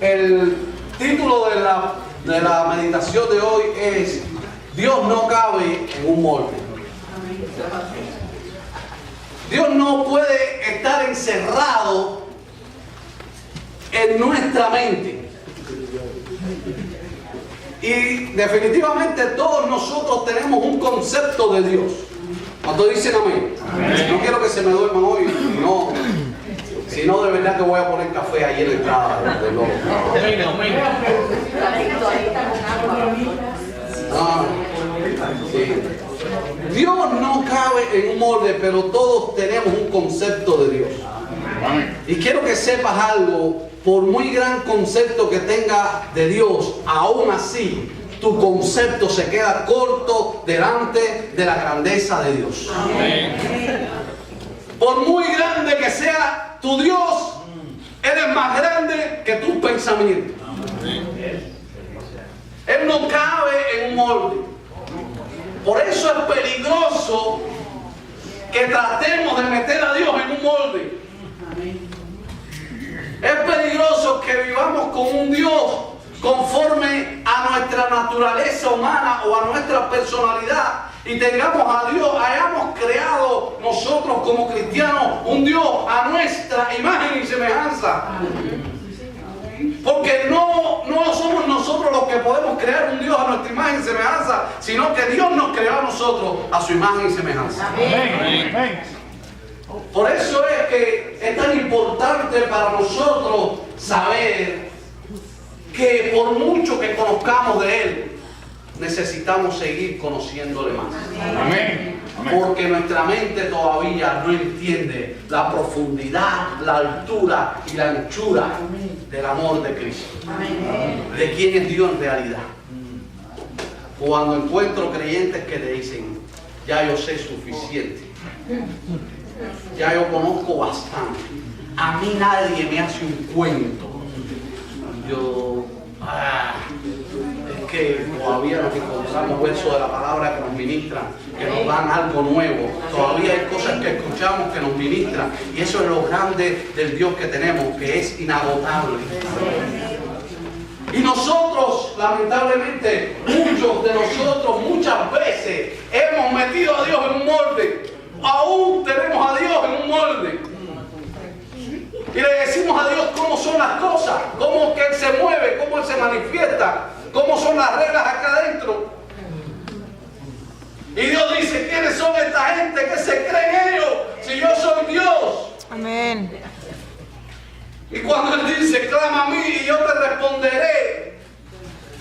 El título de la meditación de hoy es Dios no cabe en un molde. Dios no puede estar encerrado en nuestra mente. Y definitivamente todos nosotros tenemos un concepto de Dios. ¿Cuántos dicen amén? Amén. No quiero que se me duerman hoy, si no de verdad que voy a poner café ahí en la entrada del lobo. Sí. Dios no cabe en un molde, pero todos tenemos un concepto de Dios. Y quiero que sepas algo, por muy gran concepto que tenga de Dios, aún así tu concepto se queda corto delante de la grandeza de Dios. Amén. Por muy grande que sea tu Dios, Él es más grande que tus pensamientos. Amén. Él no cabe en un molde. Por eso es peligroso que tratemos de meter a Dios en un molde. Es peligroso que vivamos con un Dios conforme a nuestra naturaleza humana o a nuestra personalidad y tengamos a Dios, hayamos creado nosotros como cristianos un Dios a nuestra imagen y semejanza. Porque no somos nosotros los que podemos crear un Dios a nuestra imagen y semejanza, sino que Dios nos creó a nosotros a su imagen y semejanza. Amén. Por eso es que es tan importante para nosotros saber que por mucho que conozcamos de Él, necesitamos seguir conociéndole más. Amén. Porque nuestra mente todavía no entiende la profundidad, la altura y la anchura del amor de Cristo. De quién es Dios en realidad. Cuando encuentro creyentes que le dicen, ya yo sé suficiente, ya yo conozco bastante, a mí nadie me hace un cuento, es que todavía nos encontramos versos de la palabra que nos ministran, que nos dan algo nuevo. Todavía hay cosas que escuchamos que nos ministran. Y eso es lo grande del Dios que tenemos, que es inagotable. Y nosotros, lamentablemente, muchos de nosotros muchas veces hemos metido a Dios en un molde. Aún tenemos a Dios en un molde. Y le decimos a Dios cómo son las cosas, cómo que Él se mueve, cómo Él se manifiesta, cómo son las reglas acá adentro. Y Dios dice, ¿quiénes son esta gente que se creen ellos si yo soy Dios? Amén. Y cuando Él dice, clama a mí y yo te responderé.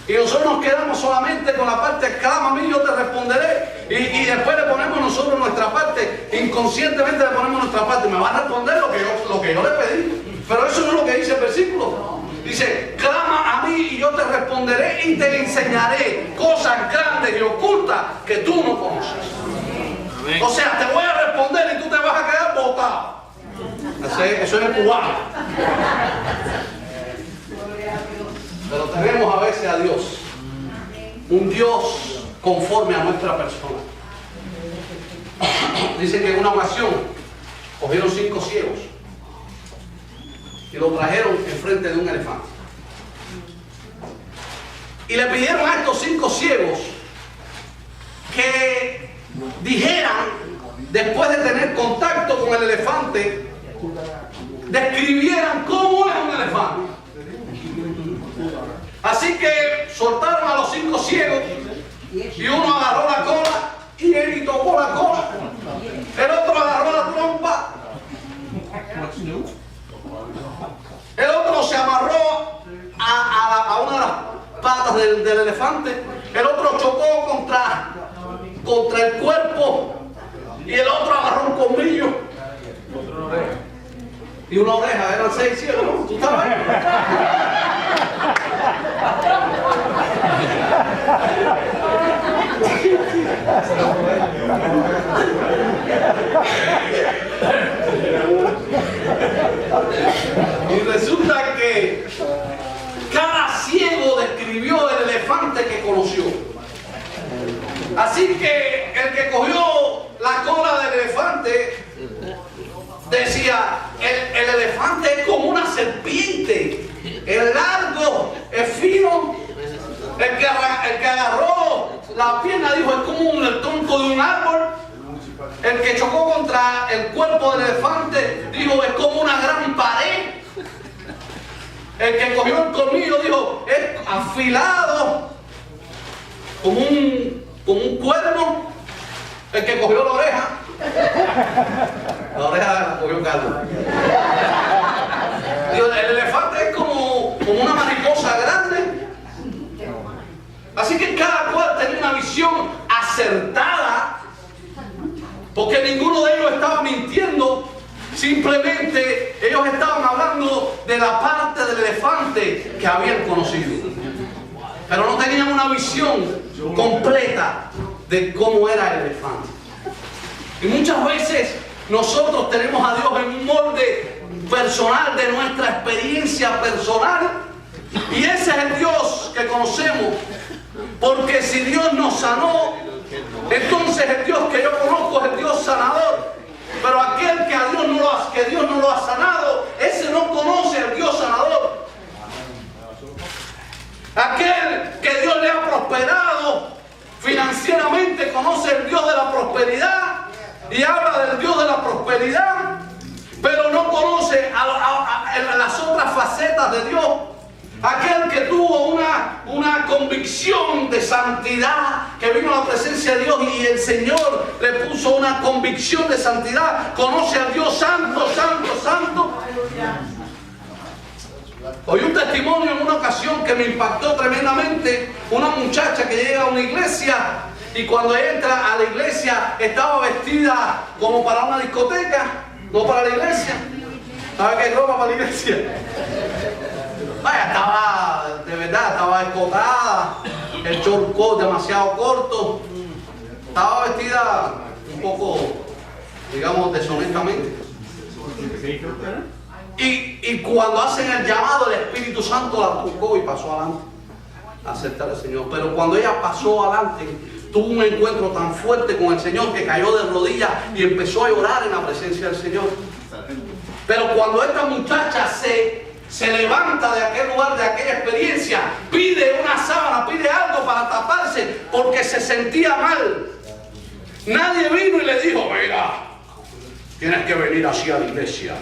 Y nosotros nos quedamos solamente con la parte, clama a mí y yo te responderé. Y después le ponemos nosotros nuestra parte, inconscientemente le ponemos nuestra parte. Me va a responder lo que yo le pedí. Pero eso no es lo que dice el versículo. Dice, clama a mí y yo te responderé y te enseñaré cosas grandes y ocultas que tú no conoces. Amén. O sea, te voy a responder y tú te vas a quedar botado. Eso es el cubano. Pero tenemos a veces a Dios, un Dios conforme a nuestra persona. Dice que en una ocasión cogieron 5 ciegos y lo trajeron enfrente de un elefante. Y le pidieron a estos 5 ciegos que dijeran, después de tener contacto con el elefante, describieran cómo es un elefante. Así que soltaron a los 5 ciegos y uno agarró la cola y él tocó la cola. El otro agarró la trompa. El otro se amarró a una de las patas del elefante. El otro chocó contra el cuerpo y el otro agarró un colmillo y una oreja. Eran 6 ciegos. ¿Tú estabas ahí? Y resulta que cada ciego describió el elefante que conoció. Así que el que cogió la cola del elefante decía, el elefante es como una serpiente la pierna, dijo, es como el tronco de un árbol. El que chocó contra el cuerpo del elefante, dijo, es como una gran pared. El que cogió el colmillo, dijo, es afilado, como un cuerno. El que cogió la oreja la cogió Carlos. Digo, el elefante es como una mariposa grande. Así que cada cual tenía una visión acertada, porque ninguno de ellos estaba mintiendo. Simplemente ellos estaban hablando de la parte del elefante que habían conocido, pero no tenían una visión completa de cómo era el elefante. Y muchas veces nosotros tenemos a Dios en un molde personal de nuestra experiencia personal, y ese es el Dios que conocemos, porque si Dios nos sanó, entonces el Dios que yo conozco es el Dios sanador. Pero aquel que Dios no lo ha sanado, ese no conoce al Dios sanador. Aquel que Dios le ha prosperado financieramente conoce el Dios de la prosperidad y habla del Dios de la prosperidad, pero no conoce las otras facetas de Dios. Aquel que tuvo una convicción de santidad, que vino a la presencia de Dios y el Señor le puso una convicción de santidad, conoce a Dios santo, santo, santo. Oí un testimonio en una ocasión que me impactó tremendamente. Una muchacha que llega a una iglesia y cuando entra a la iglesia estaba vestida como para una discoteca, no para la iglesia. ¿Sabe qué hay ropa para la iglesia? Vaya, estaba escotada, el short coat demasiado corto, estaba vestida un poco, digamos, deshonestamente. Y cuando hacen el llamado, el Espíritu Santo la tocó y pasó adelante a aceptar al Señor. Pero cuando ella pasó adelante, tuvo un encuentro tan fuerte con el Señor que cayó de rodillas y empezó a llorar en la presencia del Señor. Pero cuando esta muchacha se levanta de aquel lugar, de aquella experiencia, pide una sábana, pide algo para taparse porque se sentía mal. Nadie vino y le dijo, mira, tienes que venir así a la iglesia.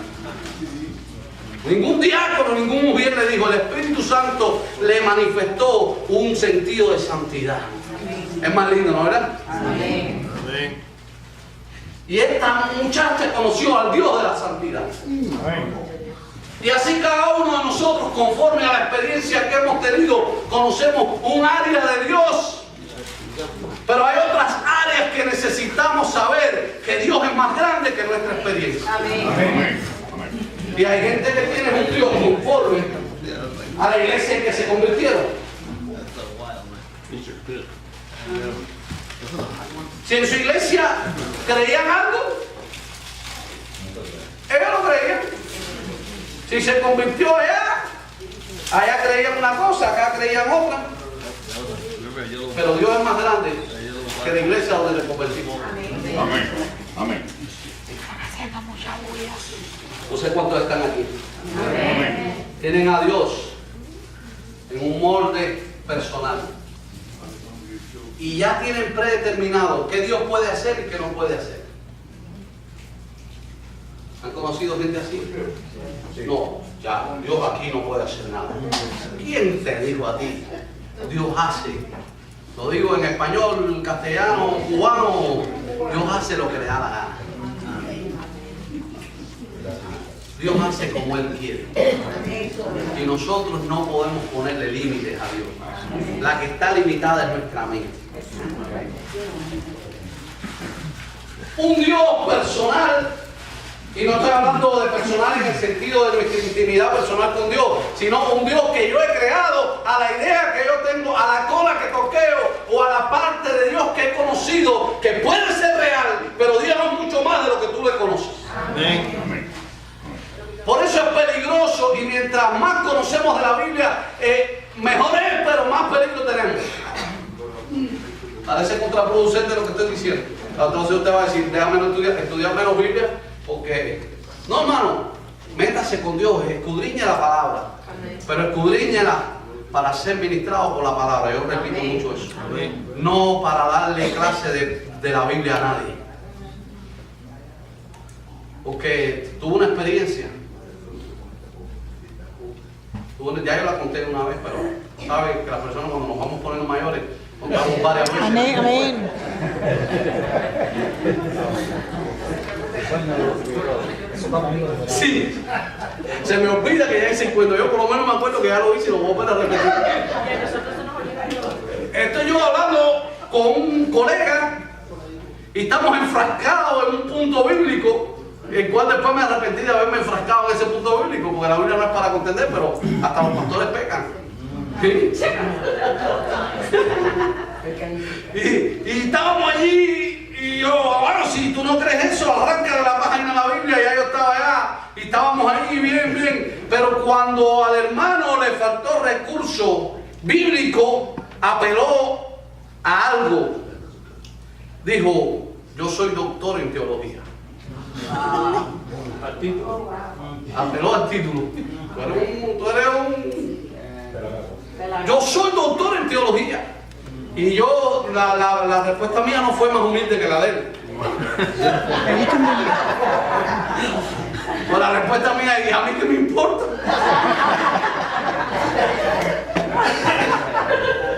Ningún diácono, ningún mujer le dijo. El Espíritu Santo le manifestó un sentido de santidad. Es más lindo, ¿no, verdad? Amén. Y esta muchacha conoció al Dios de la santidad. Amén. Y así cada uno de nosotros, conforme a la experiencia que hemos tenido, conocemos un área de Dios. Pero hay otras áreas que necesitamos saber que Dios es más grande que nuestra experiencia. Amén. Y hay gente que tiene un Dios conforme a la iglesia en que se convirtieron. Si en su iglesia creían algo, ellos lo creían. Si se convirtió allá creían una cosa, acá creían otra. Pero Dios es más grande que la iglesia donde le convertimos. Amén. Amén. No sé cuántos están aquí. Amén. Tienen a Dios en un molde personal. Y ya tienen predeterminado qué Dios puede hacer y qué no puede hacer. ¿Han conocido gente así? No, ya, Dios aquí no puede hacer nada. ¿Quién te dijo a ti? Dios hace. Lo digo en español, castellano, cubano. Dios hace lo que le da la gana. Dios hace como Él quiere. Y nosotros no podemos ponerle límites a Dios. La que está limitada es nuestra mente. Un Dios personal, y no estoy hablando de personal en el sentido de nuestra intimidad personal con Dios, sino un Dios que yo he creado a la idea que yo tengo, a la cola que toqueo o a la parte de Dios que he conocido, que puede ser real, pero Dios es mucho más de lo que tú le conoces. Amén. Por eso es peligroso, y mientras más conocemos de la Biblia, mejor es, pero más peligro tenemos. Parece contraproducente lo que estoy diciendo. Entonces usted va a decir, déjame no estudiar menos Biblia, porque no, hermano, métase con Dios, escudriñe la palabra, pero escudriñela para ser ministrados por la palabra. Yo repito mucho eso. No para darle clase de la Biblia a nadie. Porque tuve una experiencia. Ya yo la conté una vez, pero sabes que las personas cuando nos vamos poniendo mayores, contamos varias veces. Amén, amén. Sí, se me olvida que ya hice el cuento. Yo por lo menos me acuerdo que ya lo hice y lo voy a volver a repetir. Estoy yo hablando con un colega y estamos enfrascados en un punto bíblico, el cual después me arrepentí de haberme enfrascado en ese punto bíblico, porque la Biblia no es para contender, pero hasta los pastores pecan. ¿Sí? Y estábamos allí y yo, bueno, si tú no crees eso, arranca de la página de la Biblia. Ya yo estaba allá y estábamos ahí bien. Pero cuando al hermano le faltó recurso bíblico, apeló a algo. Dijo, yo soy doctor en teología. Al título. Apeló al título. Tú eres un... Yo soy doctor en teología. Y yo, la respuesta mía no fue más humilde que la de él. Pues la respuesta mía es, ¿a mí qué me importa?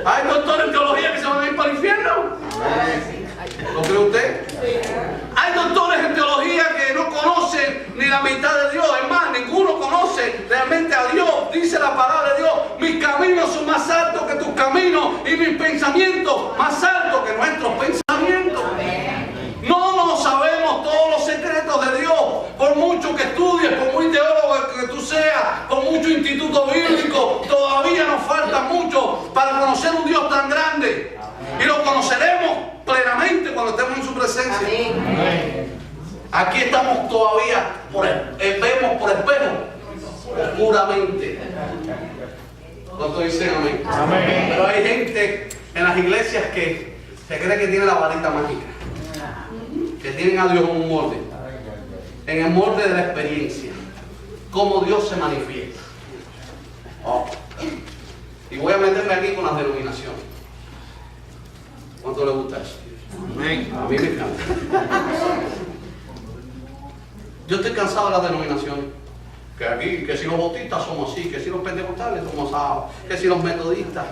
¿Hay doctores en teología que se van a ir para el infierno? ¿Lo cree usted? Hay doctores en teología que no conocen ni la mitad de Dios. Es más, ninguno conoce realmente a Dios. Dice la palabra de Dios, mis caminos son más altos que tus caminos y mis pensamientos más altos que nuestros pensamientos. No sabemos todos los secretos de Dios. Por mucho que estudies, por muy teólogo que tú seas, por mucho instituto bíblico, todavía nos falta mucho para conocer un Dios tan grande. Y lo conoceremos plenamente cuando estemos en su presencia. Aquí estamos todavía, vemos por espejo, oscuramente. ¿Cuántos dicen amén? Amén? Pero hay gente en las iglesias que se cree que tiene la varita mágica, que tienen a Dios en un molde, en el molde de la experiencia, cómo Dios se manifiesta. Y voy a meterme aquí con las denominaciones. ¿Cuánto le gusta eso? Amén. A mí me encanta. Yo estoy cansado de las denominaciones. Que aquí, que si los bautistas somos así, que si los pentecostales somos asados, que si los metodistas.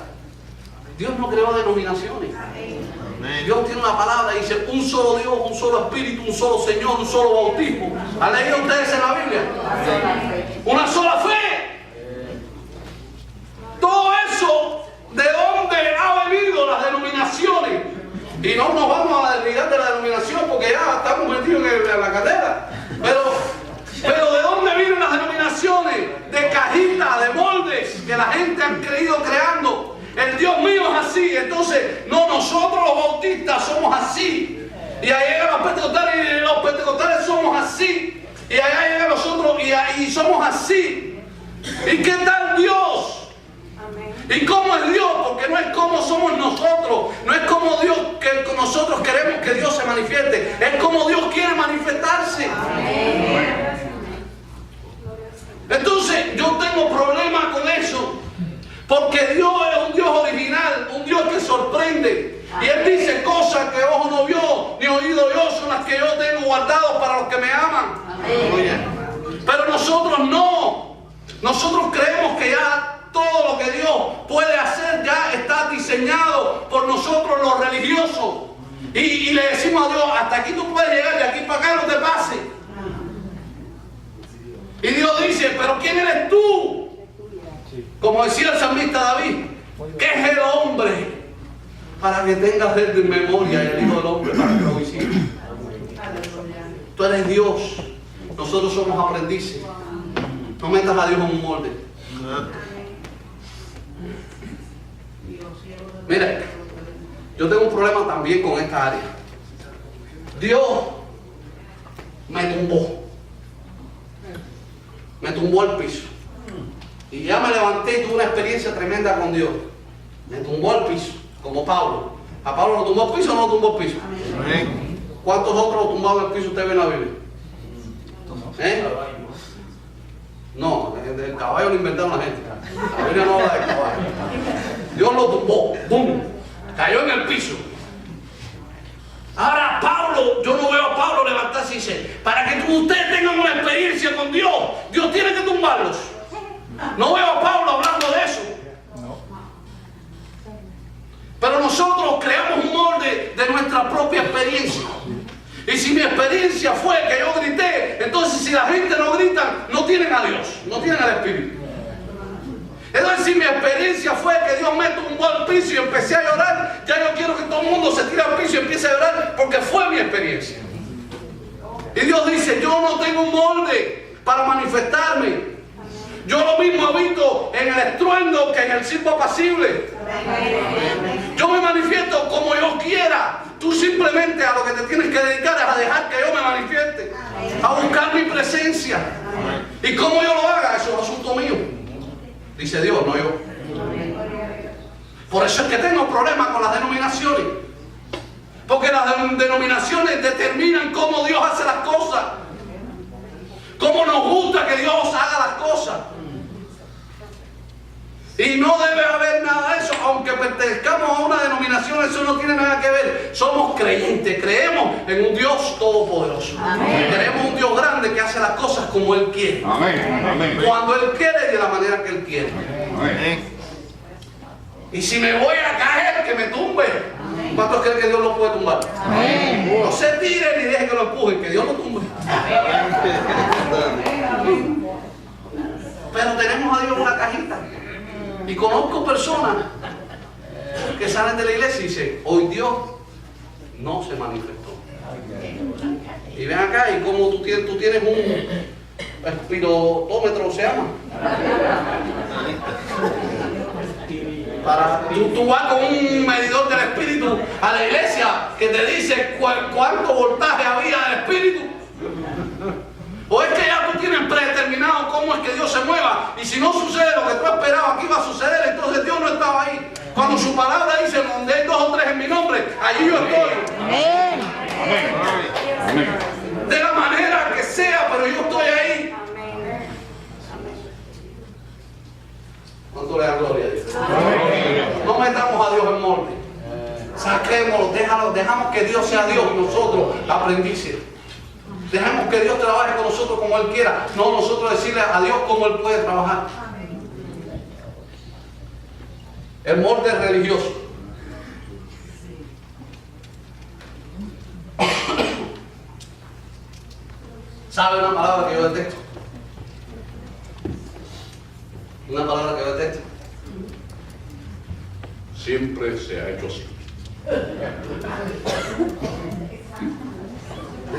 Dios no creó denominaciones. Dios tiene una palabra y dice un solo Dios, un solo Espíritu, un solo Señor, un solo bautismo. ¿Han leído ustedes en la Biblia? Una sola fe. Todo eso, ¿de dónde ha venido las denominaciones? Y no nos vamos a la realidad de la denominación porque ya estamos metidos en la carrera. Pero ¿de dónde vienen las denominaciones? De cajitas, de moldes que la gente ha creído creando. El Dios mío es así. Entonces, no, nosotros los bautistas somos así. Y ahí llegan los pentecostales y los pentecostales somos así. Y allá llegan nosotros y somos así. ¿Y qué tal Dios? ¿Y cómo es Dios? Porque no es como somos nosotros, no es como Dios que nosotros queremos que Dios se manifieste, es como Dios quiere manifestarse. Entonces yo tengo problemas con eso, porque Dios es un Dios original, un Dios que sorprende. Y Él dice cosas que ojo no vio, ni oído yo, son las que yo tengo guardadas para los que me aman. Pero nosotros no, nosotros creemos que ya todo lo que Dios puede hacer ya está diseñado por nosotros los religiosos. Y le decimos a Dios, hasta aquí tú puedes llegar, de aquí para acá no te pases. Y Dios dice, pero ¿quién eres tú? Como decía el salmista David, ¿qué es el hombre para que tengas de memoria y el Hijo del Hombre para que lo visites? Tú eres Dios, nosotros somos aprendices. No metas a Dios en un molde. Mira, yo tengo un problema también con esta área. Dios me tumbó al piso. Y ya me levanté y tuve una experiencia tremenda con Dios. Me tumbó al piso, como Pablo. ¿A Pablo lo tumbó al piso o no lo tumbó al piso? Amén. ¿Cuántos otros lo tumbaron al piso usted ve en la Biblia? No, el caballo lo inventaron la gente. La Biblia no habla del caballo. Dios lo tumbó, ¡bum! Cayó en el piso. Ahora Pablo, yo no veo a Pablo levantarse y dice, para que ustedes tengan una experiencia con Dios, Dios tiene que tumbarlos. No veo a Pablo hablando de eso. Pero nosotros creamos un molde de nuestra propia experiencia. Y si mi experiencia fue que yo grité, entonces si la gente no grita, no tienen a Dios, no tienen al Espíritu. Entonces si mi experiencia fue que Dios me tumbó al piso y empecé a llorar, ya yo quiero que todo el mundo se tire al piso y empiece a llorar porque fue mi experiencia. Y Dios dice, yo no tengo un molde para manifestarme. Yo lo mismo habito en el estruendo que en el silbo apacible. Yo me manifiesto como yo quiera. Tú simplemente a lo que te tienes que dedicar es a dejar que yo me manifieste, a buscar mi presencia. Y cómo yo lo haga, eso es asunto mío. Dice Dios, no yo. Por eso es que tengo problemas con las denominaciones. Porque las denominaciones determinan cómo Dios hace las cosas. Cómo nos gusta que Dios haga las cosas. Y no debe haber nada de eso, aunque pertenezcamos a una denominación, eso no tiene nada que ver. Somos creyentes, creemos en un Dios todopoderoso. Amén. Creemos un Dios grande que hace las cosas como Él quiere. Amén. Amén. Cuando Él quiere y de la manera que Él quiere. Amén. Y si me voy a caer, que me tumbe. Amén. ¿Cuántos creen que Dios lo puede tumbar? Amén. No se tire ni deje que lo empujen, que Dios lo tumbe. Amén. Pero tenemos a Dios en una cajita. Y conozco personas que salen de la iglesia y dicen, hoy Dios no se manifestó. Y ven acá, y como tú tienes un espirotómetro, se llama. Tú vas con un medidor del espíritu a la iglesia que te dice cuánto voltaje había del espíritu. O es que ya tú tienes predeterminado cómo es que Dios se mueva. Y si no sucede lo que tú esperabas que iba a suceder, entonces Dios no estaba ahí. Cuando su palabra dice, donde hay 2 o 3 en mi nombre, allí yo estoy. Amén. Amén. De la manera que sea, pero yo estoy ahí. ¿Cuánto le da gloria a Dios? No metamos a Dios en molde. Saquémoslo, dejamos que Dios sea Dios y nosotros aprendices. Dejemos que Dios trabaje con nosotros como Él quiera. No nosotros decirle a Dios cómo Él puede trabajar. El molde religioso. ¿Sabe una palabra que yo detesto? Una palabra que yo detesto. Siempre se ha hecho así.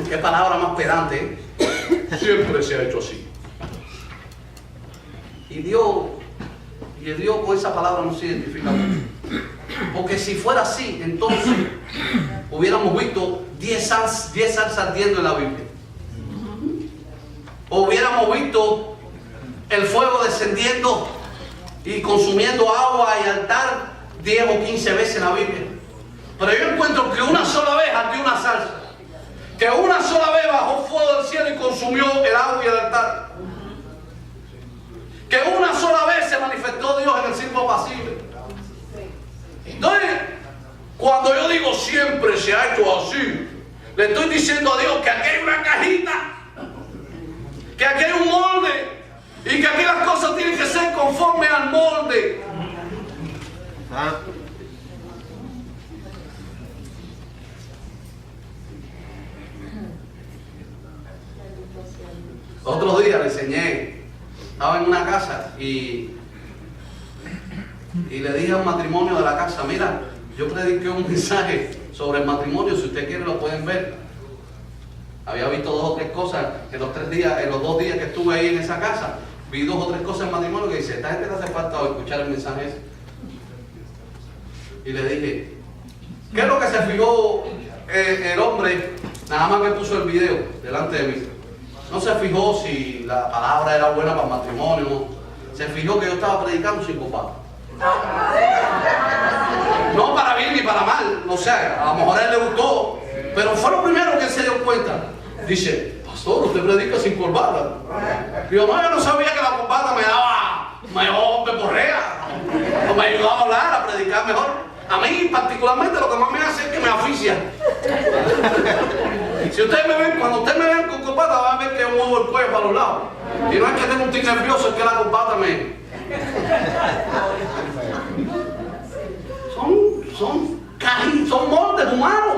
¿Qué palabra más pedante? Siempre se ha hecho así. Y Dios con esa palabra no se identifica mucho. Porque si fuera así, entonces hubiéramos visto 10 zarzas ardiendo en la Biblia. O hubiéramos visto el fuego descendiendo y consumiendo agua y altar 10 o 15 veces en la Biblia. Pero yo encuentro que una sola vez ardió una zarza. Que una sola vez bajó fuego del cielo y consumió el agua y el altar. Que una sola vez se manifestó Dios en el silbo apacible. Entonces, cuando yo digo siempre se ha hecho así, le estoy diciendo a Dios que aquí hay una cajita, que aquí hay un molde, y que aquí las cosas tienen que ser conforme al molde. Otro día le enseñé, estaba en una casa y le dije a un matrimonio de la casa, mira, yo prediqué un mensaje sobre el matrimonio, si usted quiere lo pueden ver. Había visto 2 o 3 cosas en los 2 días que estuve ahí en esa casa. Vi 2 o 3 cosas en matrimonio que dice, esta gente le hace falta escuchar el mensaje ese. Y le dije, ¿qué es lo que se fijó el hombre nada más que puso el video delante de mí? No se fijó si la palabra era buena para el matrimonio. Se fijó que yo estaba predicando sin copa. No para bien ni para mal. No sé, a lo mejor a él le gustó. Pero fue lo primero que él se dio cuenta. Dice, pastor, usted predica sin corbata. Digo, no, yo no sabía que la corbata me daba mejor peporrea, o me ayudaba a hablar, a predicar mejor. A mí particularmente lo que más me hace es que me asfixia. Si ustedes me ven, cuando ustedes me ven con corbata, van a ver que yo muevo el cuello para los lados. Y no es que tengo un tic nervioso, es que la corbata me... Son moldes humanos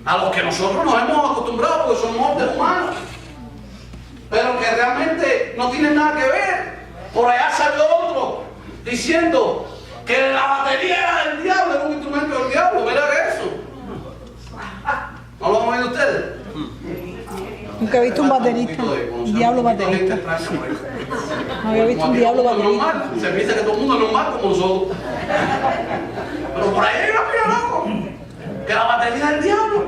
a los que nosotros nos hemos acostumbrado porque son moldes humanos, pero que realmente no tienen nada que ver. Por allá salió otro diciendo que la batería era del diablo, era un instrumento del diablo. Mira eso. ¿No lo han oído ustedes? Nunca he visto un baterista, un diablo baterista. No había visto un diablo baterista. Se piensa que todo el mundo es normal como nosotros. Pero por ahí hay una pila loco. Que la batería es del diablo.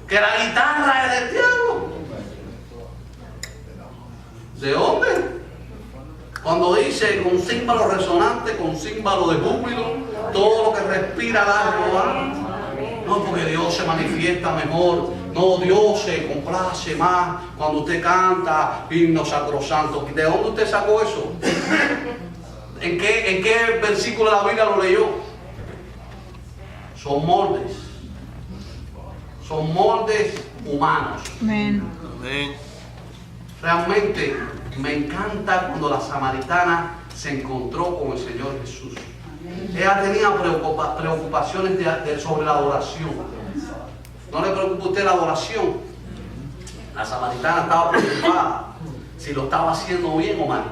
Que la guitarra es del diablo. ¿De dónde? Cuando dice con címbalo resonante, con címbalo de júbilo, todo lo que respira da Jehová. No, porque Dios se manifiesta mejor. No, Dios se complace más cuando usted canta himnos sacrosantos. ¿De dónde usted sacó eso? ¿En qué versículo de la Biblia lo leyó? Son moldes. Son moldes humanos. Amén. Realmente me encanta cuando la samaritana se encontró con el Señor Jesús. Ella tenía preocupaciones sobre la adoración. ¿No le preocupa a usted la adoración? La samaritana estaba preocupada si lo estaba haciendo bien o mal.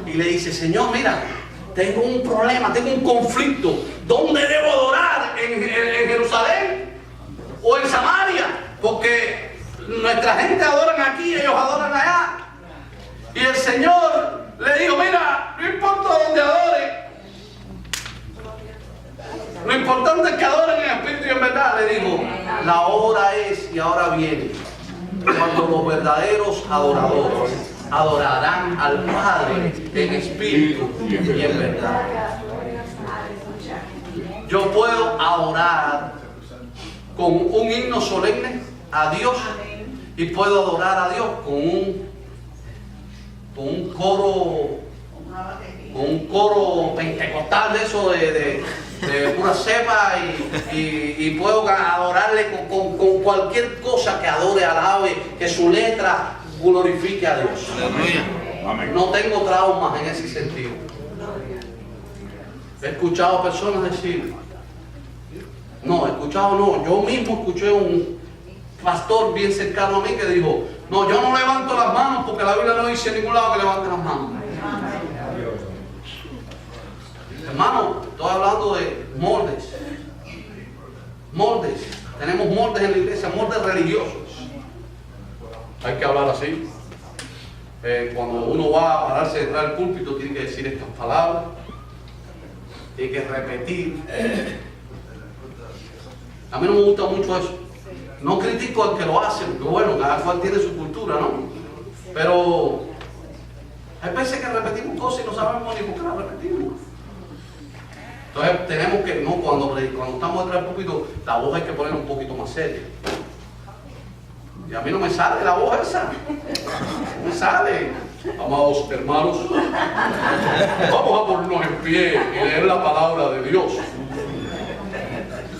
Y le dice, Señor, mira, tengo un problema, tengo un conflicto. ¿Dónde debo adorar? ¿En Jerusalén o en Samaria? Porque nuestra gente adoran aquí, ellos adoran allá. Y el Señor le dijo, mira, no importa dónde adoren. Lo importante es que adoren en espíritu y en verdad. Le digo, la hora es y ahora viene cuando los verdaderos adoradores adorarán al Padre en espíritu y en verdad. Yo puedo adorar con un himno solemne a Dios y puedo adorar a Dios con un coro pentecostal de eso de pura cepa y puedo adorarle con cualquier cosa que adore, alabe, que su letra glorifique a Dios. No tengo traumas en ese sentido. He escuchado personas decir, yo mismo escuché un pastor bien cercano a mí que dijo, no, yo no levanto las manos porque la Biblia no dice en ningún lado que levante las manos. Hermano, estoy hablando de moldes. Moldes. Tenemos moldes en la iglesia, moldes religiosos. Hay que hablar así. Cuando uno va a pararse detrás del púlpito, tiene que decir estas palabras. Tiene que repetir. A mí no me gusta mucho eso. No critico al que lo hace, porque bueno, cada cual tiene su cultura, ¿no? Pero hay veces que repetimos cosas y no sabemos ni por qué las repetimos. Entonces tenemos que, no, cuando estamos detrás del púlpito, la voz hay que ponerla un poquito más seria. Y a mí no me sale la voz esa. No me sale. Amados hermanos, vamos a ponernos en pie y leer la palabra de Dios.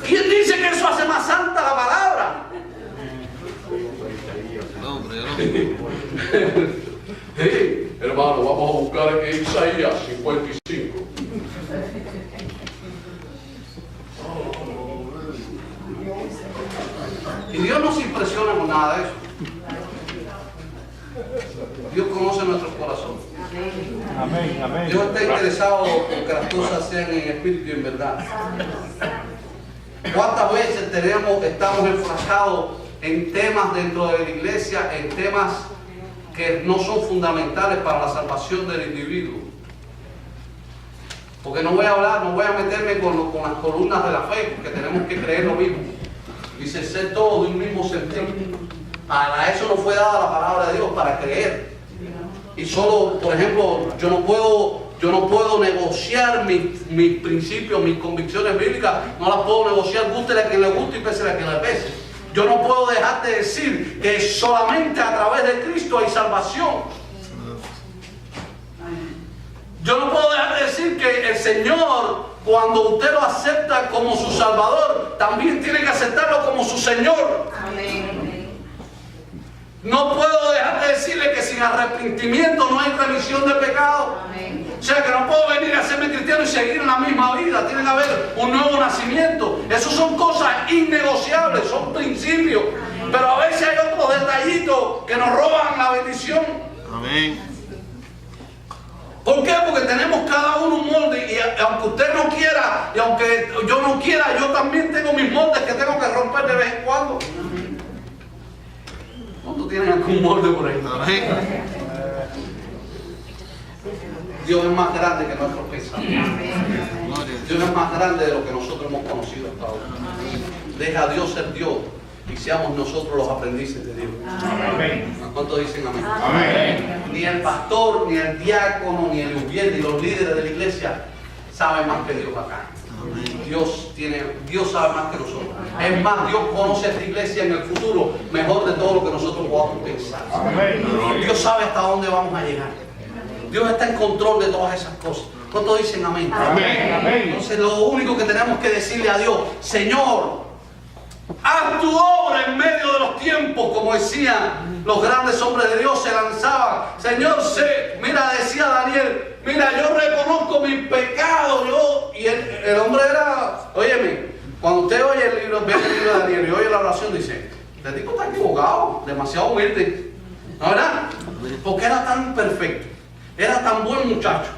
¿Quién dice que eso hace más santa la palabra? No, hombre, no. Sí, hermano, vamos a buscar en Isaías 55. Y Dios no se impresiona con nada de eso. Dios conoce nuestros corazones. Amén, amén. Dios está interesado en que las cosas sean en espíritu y en verdad. ¿Cuántas veces estamos enfrascados en temas dentro de la iglesia, en temas que no son fundamentales para la salvación del individuo? Porque no voy a meterme con las columnas de la fe, porque tenemos que creer lo mismo. Dice ser todos de un mismo sentido. Para eso nos fue dada la palabra de Dios, para creer. Y solo, por ejemplo, yo no puedo Yo no puedo negociar mis principios, mis convicciones bíblicas, no las puedo negociar, gústele a quien le guste y pésele a quien le pese. Yo no puedo dejar de decir que solamente a través de Cristo hay salvación. Yo no puedo dejar de decir que el Señor, cuando usted lo acepta como su Salvador, también tiene que aceptarlo como su Señor. No puedo dejar de decirle que sin arrepentimiento no hay remisión de pecado. O sea que no puedo venir a hacerme cristiano y seguir en la misma vida. Tiene que haber un nuevo nacimiento. Esas son cosas innegociables, son principios. Pero a veces hay otros detallitos que nos roban la bendición. Amén. ¿Por qué? Porque tenemos cada uno un molde y aunque usted no quiera y aunque yo no quiera, yo también tengo mis moldes que tengo que romper de vez en cuando. ¿Cuántos tienen algún molde por ahí? Amén. Dios es más grande que nuestros pensamientos. Dios es más grande de lo que nosotros hemos conocido hasta ahora. Deja a Dios ser Dios y seamos nosotros los aprendices de Dios. Amén. ¿Cuántos dicen amén? Amén. Ni el pastor, ni el diácono, ni el ujier, ni los líderes de la iglesia saben más que Dios acá. Dios sabe más que nosotros. Es más, Dios conoce esta iglesia en el futuro mejor de todo lo que nosotros podamos pensar. Amén. Dios sabe hasta dónde vamos a llegar. Dios está en control de todas esas cosas. ¿Cuántos dicen amén? Amén. Amén. Entonces lo único que tenemos que decirle a Dios: Señor, haz tu obra en medio de los tiempos, como decían los grandes hombres de Dios, se lanzaban. Señor, mira, decía Daniel, mira, yo reconozco mis pecados. Y el hombre era, óyeme, cuando usted oye el libro, ve el libro de Daniel y oye la oración, dice: este tipo está equivocado, demasiado humilde. ¿No verdad? Porque era tan perfecto, era tan buen muchacho.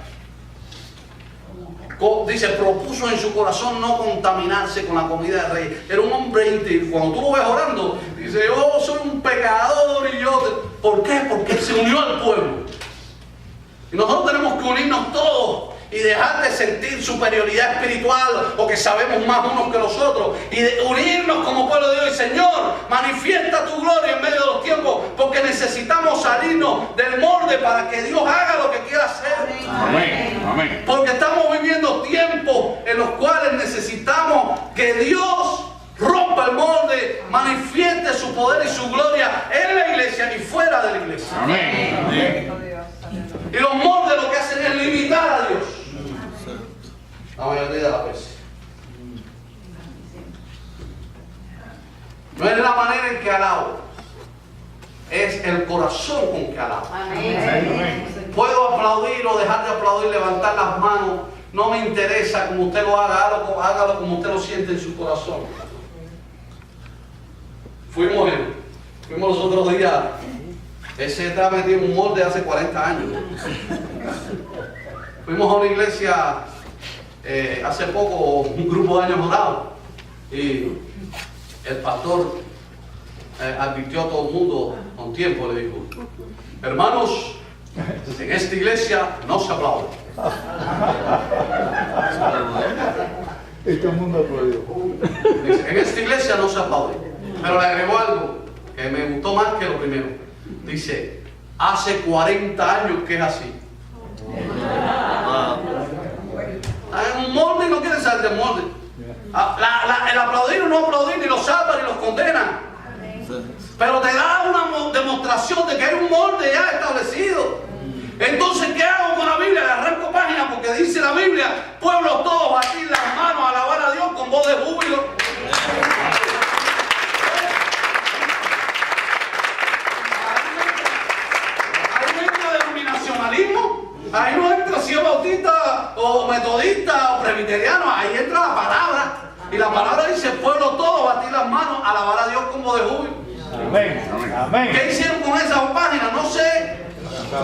Dice, propuso en su corazón no contaminarse con la comida del rey. Era un hombre íntegro. Cuando tú lo ves orando, dice: yo soy un pecador y yo... ¿Por qué? Porque él se unió al pueblo. Y nosotros tenemos que unirnos todos y dejar de sentir superioridad espiritual o que sabemos más unos que los otros, y de unirnos como pueblo de Dios. Y Señor, manifiesta tu gloria en medio de los tiempos, porque necesitamos salirnos del molde para que Dios haga lo que quiera hacer. Amén. Amén. Porque estamos viviendo tiempos en los cuales necesitamos que Dios rompa el molde, manifieste su poder y su gloria en la iglesia y fuera de la iglesia. Amén. Amén. Y los moldes lo que hacen es limitar a Dios. La mayoría de las veces. No es la manera en que alabo, es el corazón con que alabo. Amén. Puedo aplaudir o dejar de aplaudir, levantar las manos, no me interesa como usted lo haga, hágalo como usted lo siente en su corazón. Fuimos los otros días, ese está metido en un molde hace 40 años. Fuimos a una iglesia hace poco, un grupo de años dorados, y el pastor advirtió a todo el mundo con tiempo, le dijo: hermanos, en esta iglesia no se aplaude. Y todo el mundo aplaudió. Dice: en esta iglesia no se aplaude. Pero le agregó algo que me gustó más que lo primero. Dice: hace 40 años que es así. En un molde y no quieren salir del molde. El aplaudir o no aplaudir ni los salva ni los condena. Pero te da una demostración de que hay un molde ya establecido. Entonces, ¿qué hago con la Biblia? Le arranco página porque dice la Biblia: pueblos todos, batir las manos, alabar a Dios con voz de júbilo. Ahí no entra denominacionalismo, ahí no entra si es bautista o metodista o presbiteriano, ahí entra la palabra. Y la palabra dice: pueblo todo, batir las manos, alabar a Dios con voz de júbilo. Amén. Amén. ¿Qué hicieron con esas páginas? No sé.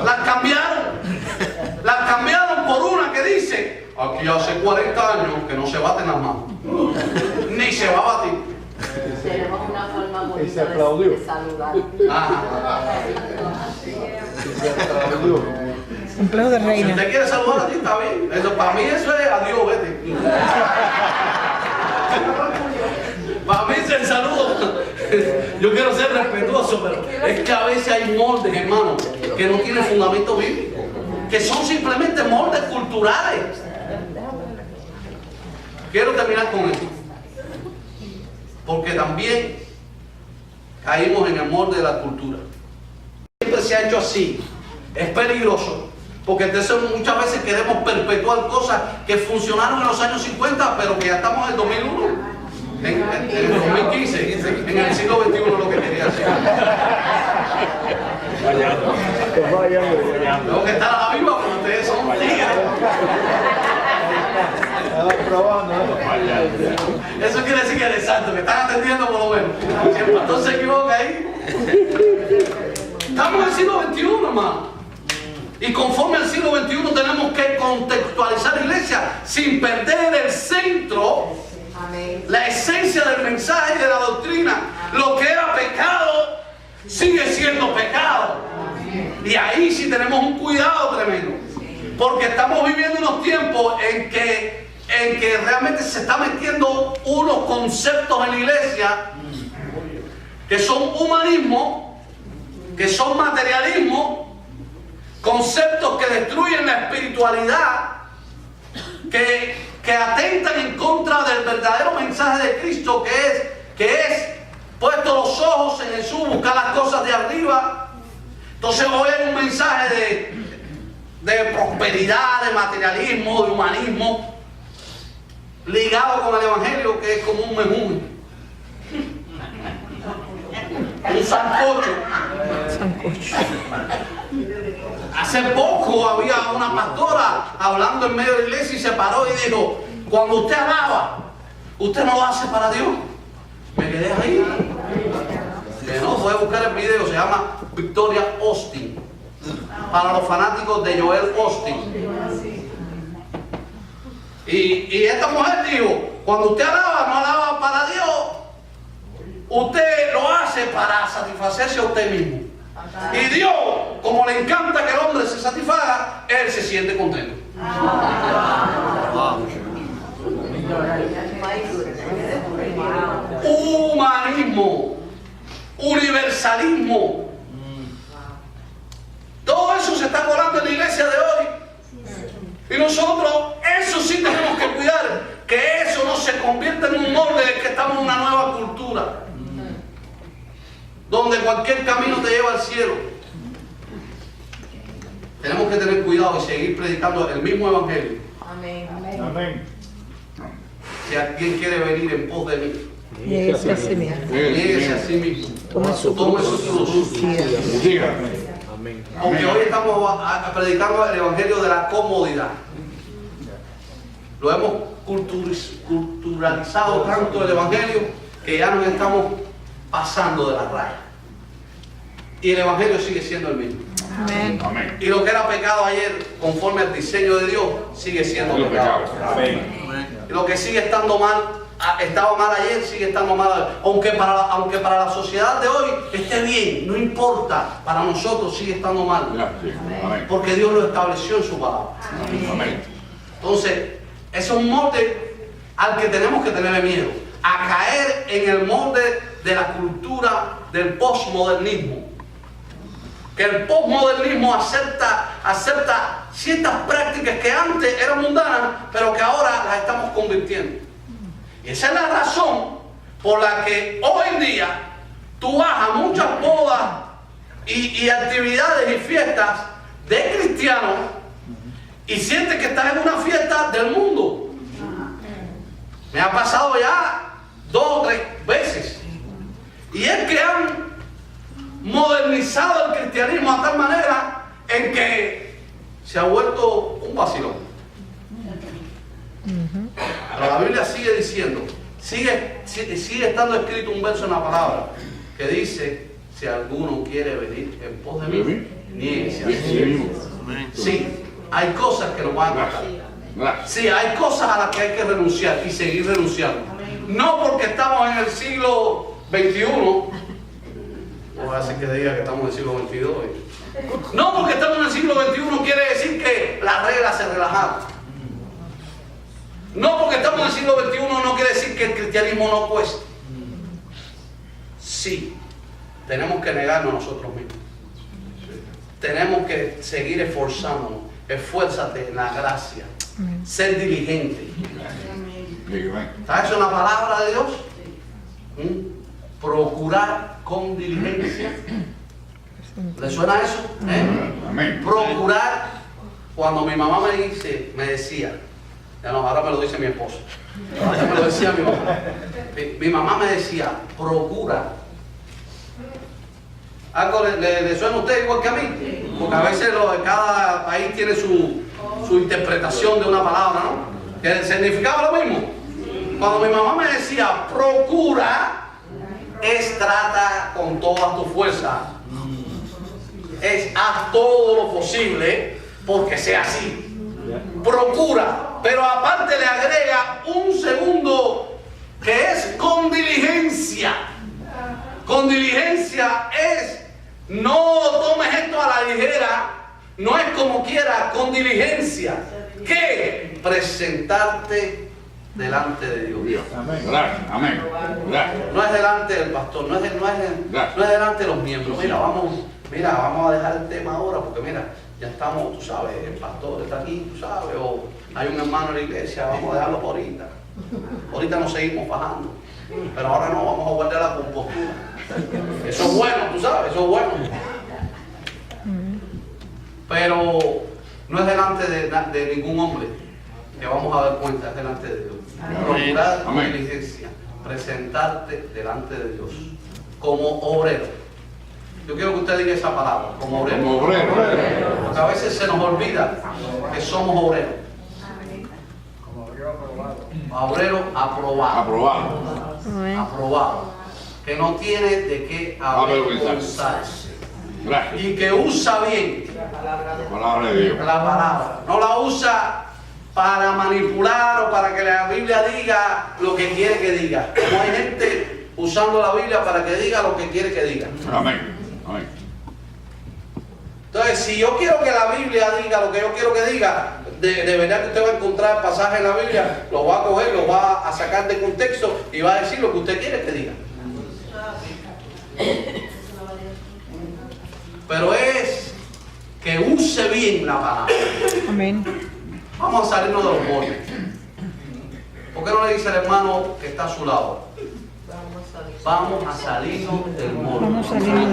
Las cambiaron por una que dice: aquí hace 40 años que no se baten las manos. Ni se va a batir. Tenemos una forma Y se bonita aplaudió. de saludar. Ajá. Y se aplaudió. Complejo de Si reina. usted quiere saludar a ti, está bien. Eso, para mí eso es adiós, vete. Para mí es el saludo. Yo quiero ser respetuoso, pero es que a veces hay moldes, hermano, que no tienen fundamento bíblico. que son simplemente moldes culturales. Quiero terminar con esto, porque también caímos en el molde de la cultura. Siempre se ha hecho así. Es peligroso, porque entonces muchas veces queremos perpetuar cosas que funcionaron en los años 50, pero que ya estamos en el 2001, en el 2015, en el siglo XXI, lo que quería decir. Tengo que estar a la viva porque ustedes son tigres. Eso quiere decir que eres santo, que están atendiendo por lo menos. Si el pastor se equivoca ahí. Estamos en el siglo XXI, hermano. Y conforme al siglo XXI tenemos que contextualizar la iglesia sin perder el centro, la esencia del mensaje y de la doctrina. Lo que era pecado sigue siendo pecado. Y ahí sí tenemos un cuidado tremendo. Porque estamos viviendo unos tiempos en que realmente se está metiendo unos conceptos en la iglesia que son humanismo, que son materialismo, conceptos que destruyen la espiritualidad, que atentan en contra del verdadero mensaje de Cristo, que es puesto los ojos en Jesús, buscar las cosas de arriba. Entonces hoy hay un mensaje de prosperidad, de materialismo, de humanismo, ligado con el evangelio, que es como un menú, un sancocho. Hace poco había una pastora hablando en medio de la iglesia y se paró y dijo: cuando usted alaba, usted no lo hace para Dios. Me quedé ahí. Que no, voy a buscar el video, se llama Victoria Austin, para los fanáticos de Joel Austin. Y esta mujer dijo: cuando usted alaba, no alaba para Dios, usted lo hace para satisfacerse a usted mismo. Y Dios, como le encanta que el hombre se satisfaga, Él se siente contento. Humanismo, universalismo, todo eso se está colando en la iglesia de hoy. Y nosotros, eso sí tenemos que cuidar, que eso no se convierta en un molde de que estamos en una nueva cultura, donde cualquier camino te lleva al cielo. Tenemos que tener cuidado y seguir predicando el mismo evangelio. Amén. Amén. Si alguien quiere venir en pos de mí, Niéguese a sí mismo. niéguese a sí mismo. Tome su cruz. Aunque hoy estamos predicando el evangelio de la comodidad, lo hemos culturalizado tanto el evangelio que ya nos estamos pasando de la raya. Y el evangelio sigue siendo el mismo. Amén. Y lo que era pecado ayer, conforme al diseño de Dios, sigue siendo pecado. Y lo que sigue estando mal, estaba mal ayer, sigue estando mal hoy. Aunque para la sociedad de hoy esté bien, no importa, para nosotros sigue estando mal. Porque Dios lo estableció en su palabra. Entonces, es un molde al que tenemos que tener miedo, a caer en el molde de la cultura del postmodernismo. Que el postmodernismo acepta ciertas prácticas que antes eran mundanas, pero que ahora las estamos convirtiendo. Y esa es la razón por la que hoy en día tú vas a muchas bodas y actividades y fiestas de cristianos y sientes que estás en una fiesta del mundo. Me ha pasado ya 2 o 3 veces. Y es que han modernizado el cristianismo a tal manera en que se ha vuelto un vacilón. Pero la Biblia sigue diciendo, sigue estando escrito un verso en la palabra que dice: si alguno quiere venir en pos de mí, niéguese a sí mismo. Sí, hay cosas que nos van a costar. Sí, hay cosas a las que hay que renunciar y seguir renunciando. No porque estamos en el siglo XXI, no voy a decir que diga que estamos en el siglo XXII. No porque estamos en el siglo XXI quiere decir que las reglas se relajaron. No porque estamos en el siglo XXI no quiere decir que el cristianismo no cueste. Sí, tenemos que negarnos a nosotros mismos. Tenemos que seguir esforzándonos esfuérzate en la gracia, ser diligente. Amén. ¿Sabes eso en la palabra de Dios? Procurar con diligencia. ¿Le suena eso? Amén. Procurar. Cuando mi mamá me decía, ya no, ahora me lo dice mi esposo, ahora me lo decía mi mamá. Mi mamá me decía, procura. ¿Algo le suena a usted igual que a mí? Porque a veces cada país tiene su interpretación de una palabra, ¿no? Que significaba lo mismo. Cuando mi mamá me decía, procura, es trata con toda tu fuerza. Es haz todo lo posible porque sea así. Procura, pero aparte le agrega un segundo que es con diligencia. Con diligencia es, no tomes esto a la ligera, no es como quiera, con diligencia. ¿Qué? Presentarte delante de Dios. Amén. Gracias. Amén. Gracias. No es delante del pastor, no es delante de los miembros. Mira, vamos a dejar el tema ahora porque mira, ya estamos, tú sabes, el pastor está aquí, tú sabes, o hay un hermano en la iglesia, vamos a dejarlo por ahorita. Ahorita nos seguimos bajando, pero ahora no, vamos a guardar la compostura. Eso es bueno, tú sabes, eso es bueno. Pero no es delante de ningún hombre que vamos a dar cuenta, es delante de Dios. Procurar con diligencia, presentarte delante de Dios como obrero. Yo quiero que usted diga esa palabra, como obrero. Como obrero. Porque a veces se nos olvida que somos obreros. Obrero aprobado. Aprobado. Aprobado. Que no tiene de qué avergonzarse. Gracias. Y que usa bien La palabra de Dios. la palabra. No la usa para manipular o para que la Biblia diga lo que quiere que diga. Como hay gente usando la Biblia para que diga lo que quiere que diga. Amén. Amén. Entonces, si yo quiero que la Biblia diga lo que yo quiero que diga, de verdad que usted va a encontrar pasajes en la Biblia, lo va a coger, lo va a sacar de contexto y va a decir lo que usted quiere que diga. Pero es que use bien la palabra. Amén. Vamos a salirnos de los bordes. ¿Por qué no le dice al hermano que está a su lado? Vamos a salirnos del molde. Vamos a salir.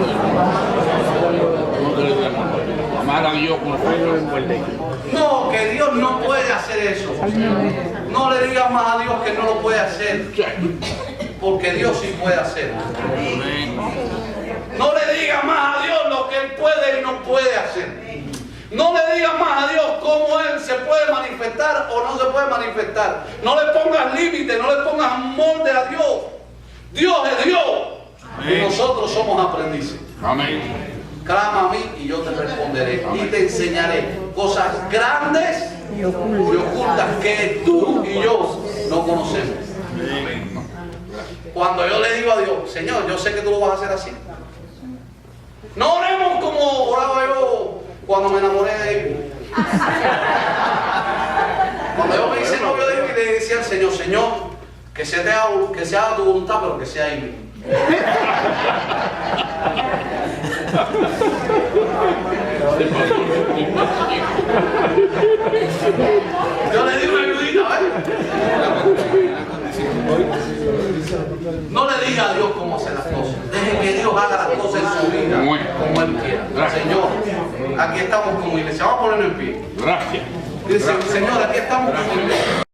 Amar a Dios con fe en muerte. No, que Dios no puede hacer eso. No le digas más a Dios que no lo puede hacer. Porque Dios sí puede hacer. No le digas más a Dios lo que Él puede y no puede hacer. No le digas más a Dios cómo Él se puede manifestar o no se puede manifestar. No le pongas límite, no le pongas molde a Dios. Dios es Dios. Y nosotros somos aprendices. Amén. Clama a mí y yo te responderé. Y te enseñaré cosas grandes y ocultas que tú y yo no conocemos. Cuando yo le digo a Dios, Señor, yo sé que tú lo vas a hacer así. No oremos como oraba yo cuando me enamoré de Amy. Cuando yo me hice novio de Amy, le decía al Señor, Señor, que se haga tu voluntad, pero que sea Amy. Yo le di una ayudita, No le diga a Dios cómo hacer las cosas. Deje que Dios haga las cosas en su vida como Él quiera. Señor, aquí estamos como iglesia. Vamos a ponernos en pie. Gracias. Dice, Señor, aquí estamos como iglesia.